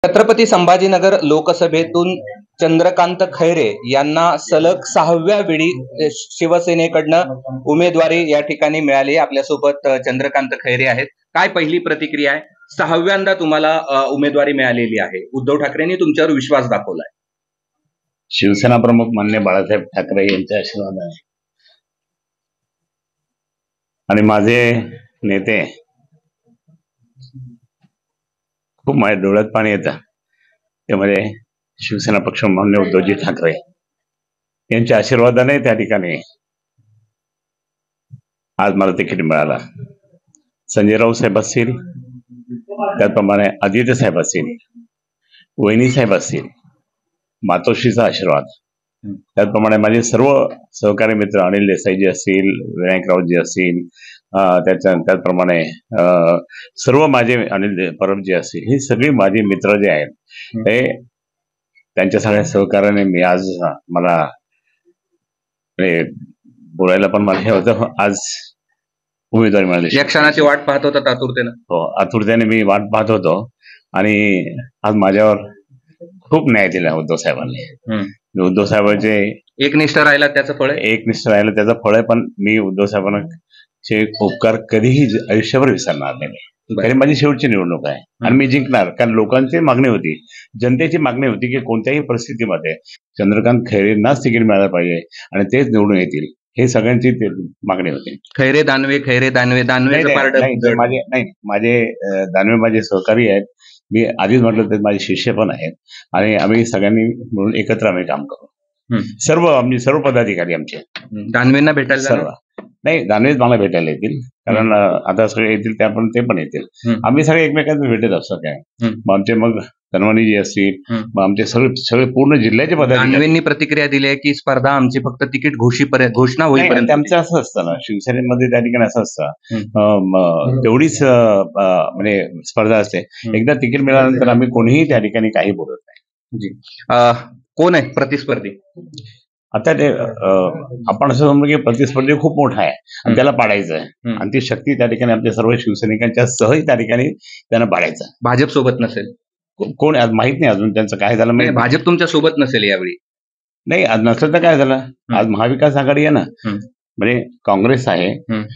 छत्रपती संभाजीनगर लोकसभेतून चंद्रकांत खैरे यांना सलग 6व्या वेळी शिवसेनेकडनं उमेदवारी या ठिकाणी मिळाली। आपल्यासोबत चंद्रकांत खैरे आहेत। काय पहिली प्रतिक्रिया आहे? 6व्यांदा तुम्हाला उमेदवारी मिळालेली आहे। उद्धव ठाकरेंनी तुमच्यावर विश्वास दाखवलाय। शिवसेना प्रमुख माननीय बाळासाहेब ठाकरे यांचे आशीर्वाद आहे आणि माझे नेते खूप माझ्या डोळ्यात पाणी येतं। त्यामध्ये शिवसेना पक्ष माननीय उद्धवजी ठाकरे यांच्या आशीर्वादाने त्या ठिकाणी आज मला तिकीट मिळाला। संजय राऊत साहेब असतील, त्याचप्रमाणे आदित्य साहेब असतील, वहिनी साहेब असतील, मातोश्रीचा आशीर्वाद, त्याचप्रमाणे माझे सर्व सहकारी मित्र अनिल देसाईजी असतील, विनायकरावजी असतील, त्याचप्रमाणे सर्व माझे अनिल परबजी असतील, हे सगळे माझे मित्र जे आहेत ते त्यांच्या सगळ्या सहकार्याने मी आज मला बोलायला पण मला हे होतं, आज उमेदवारी मिळाली। या क्षणाची वाट पाहत होता आतुरतेने? हो, आतुरतेने मी वाट पाहत होतो आणि आज माझ्यावर खूप न्याय दिला उद्धव साहेबांनी। उद्धव साहेबांचे एकनिष्ठ राहिला त्याचं फळ आहे, एकनिष्ठ राहिलं त्याचं फळ आहे। पण मी उद्धव साहेबांचे उपकार कधीही आयुष्यभर विसरणार नाही। कारण माझी शेवटची निवडणूक आहे आणि मी जिंकणार, कारण लोकांची मागणी होती, जनतेची मागणी होती की कोणत्याही परिस्थितीमध्ये चंद्रकांत खैरेंनाच तिकीट मिळालं पाहिजे आणि तेच निवडून येतील, हे सगळ्यांची मागणी होती। खैरे दानवे माझे दानवे माझे सहकारी आहेत। मी आधीच म्हटलं तर माझे शिष्य पण आहेत आणि आम्ही सगळ्यांनी मिळून एकत्र आम्ही काम करू। सर्व पदाधिकारी आमचे दानवेंना भेटायला सर्व नाही, दानवेच मला भेटायला येतील, कारण आता सगळे येतील ते पण येतील। आम्ही सगळे एकमेकांना भेटत असतो काय। मग धनवानीजी असतील, मग आमचे सगळे पूर्ण जिल्ह्याचे पदाधिकारी। दानवेंनी प्रतिक्रिया दिली आहे की स्पर्धा आमची फक्त तिकीट घोषणा होईपर्यंत। आमचं असं असतं ना, शिवसेनेमध्ये त्या ठिकाणी असं असतं, तेवढीच म्हणजे स्पर्धा असते। एकदा तिकीट मिळाल्यानंतर आम्ही कोणीही त्या ठिकाणी काही बोलत नाही। कोण आहे प्रतिस्पर्धी? आता ते आपण असं समजू की प्रतिस्पर्धी खूप मोठा आहे आणि त्याला पाडायचं आहे आणि ती शक्ती त्या ठिकाणी आमच्या सर्व शिवसैनिकांच्या सहज त्या ठिकाणी त्यांना पाडायचं। भाजप सोबत नसेल कोण आज माहित नाही, अजून त्यांचं काय झालं माहिती। भाजप तुमच्या सोबत नसेल यावेळी? नाही, आज नसेल तर काय झालं, आज महाविकास आघाडी आहे ना, म्हणजे काँग्रेस आहे,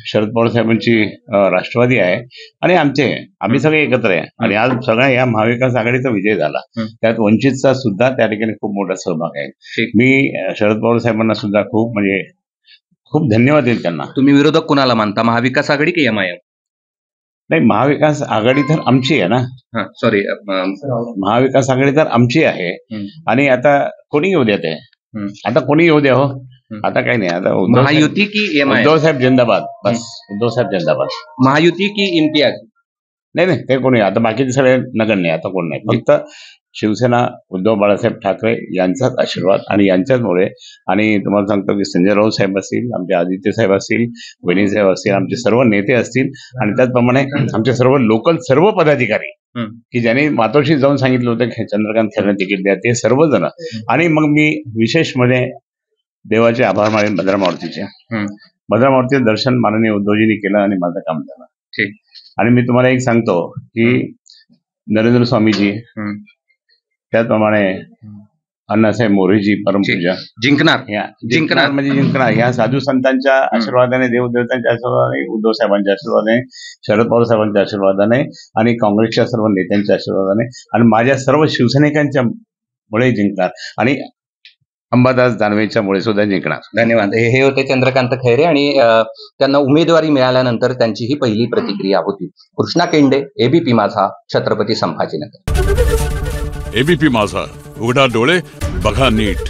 शरद पवार साहेबांची राष्ट्रवादी आहे आणि आम्ही सगळे एकत्र आहे आणि आज सगळ्या या महाविकास आघाडीचा विजय झाला। त्यात वंचितचा सुद्धा त्या ठिकाणी खूप मोठा सहभाग आहे। मी शरद पवार साहेबांना सुद्धा खूप धन्यवाद देईल त्यांना। तुम्ही विरोधक कुणाला मानता, महाविकास आघाडी की MIM? नाही, महाविकास आघाडी तर आमची आहे ना। सॉरी, महाविकास आघाडी तर आमची आहे आणि आता कोणी येऊ द्या, ते आता कोणी येऊ द्या, हो आता काही नाही। आता महायुती की उद्धव साहेब जिंदाबाद, बस उद्धव साहेब जिंदाबाद। महायुती की इम्तियाज? नाही, ते कोणी, आता बाकीचे सगळे नगण्य, आता कोण नाही, फक्त शिवसेना उद्धव बाळासाहेब ठाकरे यांचाच आशीर्वाद आणि यांच्याचमुळे। आणि तुम्हाला सांगतो की संजय राऊत साहेब असतील, आमचे आदित्य साहेब असतील, वहिनी साहेब असतील, आमचे सर्व नेते असतील आणि त्याचप्रमाणे आमचे सर्व लोकल सर्व पदाधिकारी की ज्यांनी मातोश्री जाऊन सांगितलं होतं की चंद्रकांत खैरेंना तिकीट द्या, ते सर्वजण। आणि मग मी विशेष मध्ये देवाचे आभार मानेन भद्रामारुतीचे। भद्रामारुतीचं दर्शन माननीय उद्धवजींनी केलं आणि माझं काम झालं। आणि मी तुम्हाला एक सांगतो की नरेंद्र स्वामीजी, त्याचप्रमाणे अण्णासाहेब मोरेजी परमपूजा जिंकणार म्हणजे जिंकणार, ह्या साधू संतांच्या आशीर्वादाने, देवदेवतांच्या आशीर्वादाने, उद्धव साहेबांच्या आशीर्वादाने, शरद पवार साहेबांच्या आशीर्वादाने आणि काँग्रेसच्या सर्व नेत्यांच्या आशीर्वादाने आणि माझ्या सर्व शिवसैनिकांच्या मुळे जिंकणार आणि अंबादास दानवेच्या मुळे सुद्धा जिंकणार। धन्यवाद। हे होते चंद्रकांत खैरे आणि त्यांना उमेदवारी मिळाल्यानंतर त्यांची ही पहिली प्रतिक्रिया होती। कृष्णा केंडे, ABP माझा, छत्रपती संभाजीनगर। ABP माझा, उघडा डोळे बघा नीट।